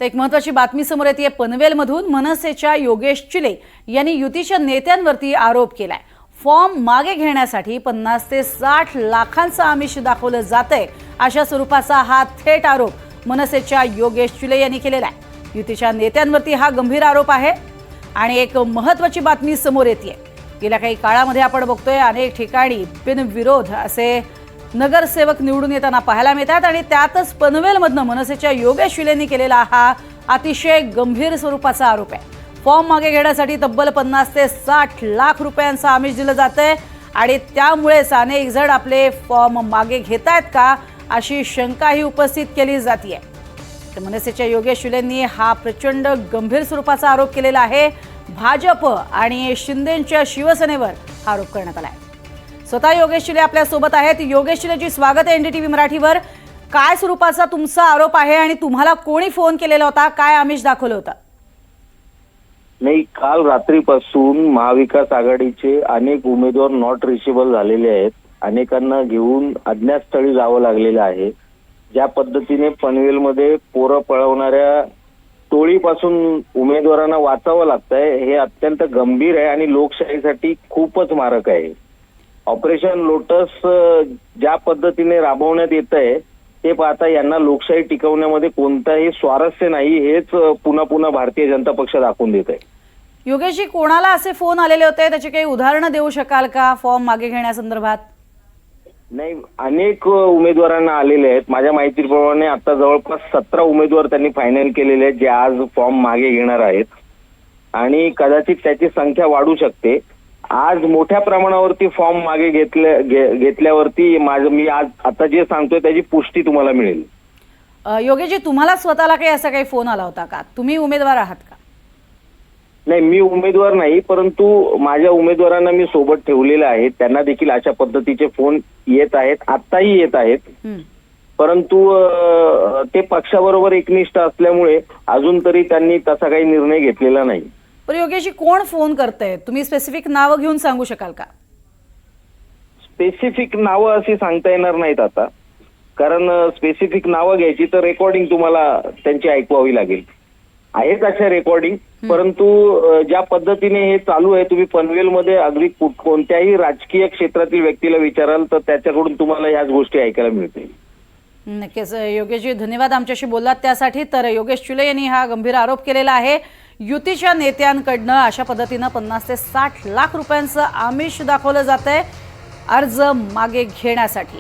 तर एक महत्त्वाची बातमी समोर येते पनवेलमधून मनसेच्या योगेश चिले यांनी युतीच्या नेत्यांवरती आरोप केलाय। फॉर्म मागे घेण्यासाठी 50 ते 60 लाखांचं आमिष दाखवलं जातंय अशा स्वरूपाचा हा थेट आरोप मनसेच्या योगेश चिले यांनी केलेला आहे। युतीच्या नेत्यांवरती हा गंभीर आरोप आहे आणि एक महत्त्वाची बातमी समोर येते। गेल्या काही काळामध्ये आपण बघतोय अनेक ठिकाणी बिनविरोध असे नगरसेवक निवडून येताना पाहायला मिळतात आणि त्यातच पनवेलमधनं मनसेच्या योगेश चिलेंनी केलेला हा अतिशय गंभीर स्वरूपाचा आरोप आहे। फॉर्म मागे घेण्यासाठी तब्बल 50 ते 60 लाख रुपयांचं आमिष दिलं जातंय आणि त्यामुळेच अनेक जण आपले फॉर्म मागे घेतायत का अशी शंकाही उपस्थित केली जाते। तर मनसेच्या योगेश चिलेंनी हा प्रचंड गंभीर स्वरूपाचा आरोप केलेला आहे। भाजप आणि शिंदेंच्या शिवसेनेवर हा आरोप करण्यात आला आहे। स्वतः योगेश चिले आपल्या सोबत आहेत। योगेश चिलेजी, स्वागत आहे एनडीटीव्ही मराठीवर। काय स्वरूपाचा तुमचा आरोप आहे आणि तुम्हाला कोणी फोन केलेला होता, काय आमिष दाखवलं होतं? नाही, काल रात्रीपासून महाविकास आघाडीचे अनेक उमेदवार नॉट रिचेबल झालेले आहेत। अनेकांना घेऊन अज्ञात स्थळी जावं लागलेलं आहे। ज्या पद्धतीने पनवेलमध्ये पोरं पळवणाऱ्या टोळीपासून उमेदवारांना वाचावं लागतंय हे अत्यंत गंभीर आहे आणि लोकशाहीसाठी खूपच मारक आहे। ऑपरेशन लोटस ज्या पद्धतीने राबवण्यात येत आहे ते पाहता यांना लोकशाही टिकवण्यामध्ये कोणताही स्वारस्य नाही हेच पुन्हा पुन्हा भारतीय जनता पक्ष दाखवून देत आहे। योगेशजी, कोणाला असे फोन आलेले होते, त्याची काही उदाहरणं देऊ शकाल का फॉर्म मागे घेण्यासंदर्भात? नाही, अनेक उमेदवारांना आलेले आहेत। माझ्या माहितीप्रमाणे आता जवळपास 17 उमेदवार त्यांनी फायनल केलेले आहेत जे आज फॉर्म मागे घेणार आहेत आणि कदाचित त्याची संख्या वाढू शकते। आज मोठ्या प्रमाणावरती फॉर्म मागे घेतल्यावरती मी आज आता जे सांगतोय त्याची पुष्टी तुम्हाला मिळेल। योगेशजी, तुम्हाला स्वतःला काही असा काही फोन आला होता का? तुम्ही उमेदवार आहात का? नाही, मी उमेदवार नाही, परंतु माझ्या उमेदवारांना मी सोबत ठेवलेले आहे। त्यांना देखील अशा पद्धतीचे फोन येत आहेत, आत्ताही येत आहेत। परंतु ते पक्षाबरोबर एकनिष्ठ असल्यामुळे अजून तरी त्यांनी तसा काही निर्णय घेतलेला नाही। पण योगेशजी, कोण फोन करतंय? तुम्ही स्पेसिफिक नावं घेऊन सांगू शकाल का? स्पेसिफिक नावं अशी सांगता येणार नाहीत आता, कारण स्पेसिफिक नावं घ्यायची तर रेकॉर्डिंग तुम्हाला त्यांची ऐकवावी लागेल। आहेत अशा रेकॉर्डिंग, परंतु ज्या पद्धतीने हे चालू आहे तुम्ही पनवेलमध्ये अगदी कोणत्याही राजकीय क्षेत्रातील व्यक्तीला विचाराल तर त्याच्याकडून तुम्हाला ह्याच गोष्टी ऐकायला मिळतील। नक्कीच योगेशजी, धन्यवाद आमच्याशी बोललात त्यासाठी। तर योगेश चिले यांनी हा गंभीर आरोप केलेला आहे। युतीच्या नेत्यांकडनं अशा पद्धतीनं 50 ते 60 लाख रुपयांचं आमिष दाखवलं जातंय अर्ज मागे घेण्यासाठी।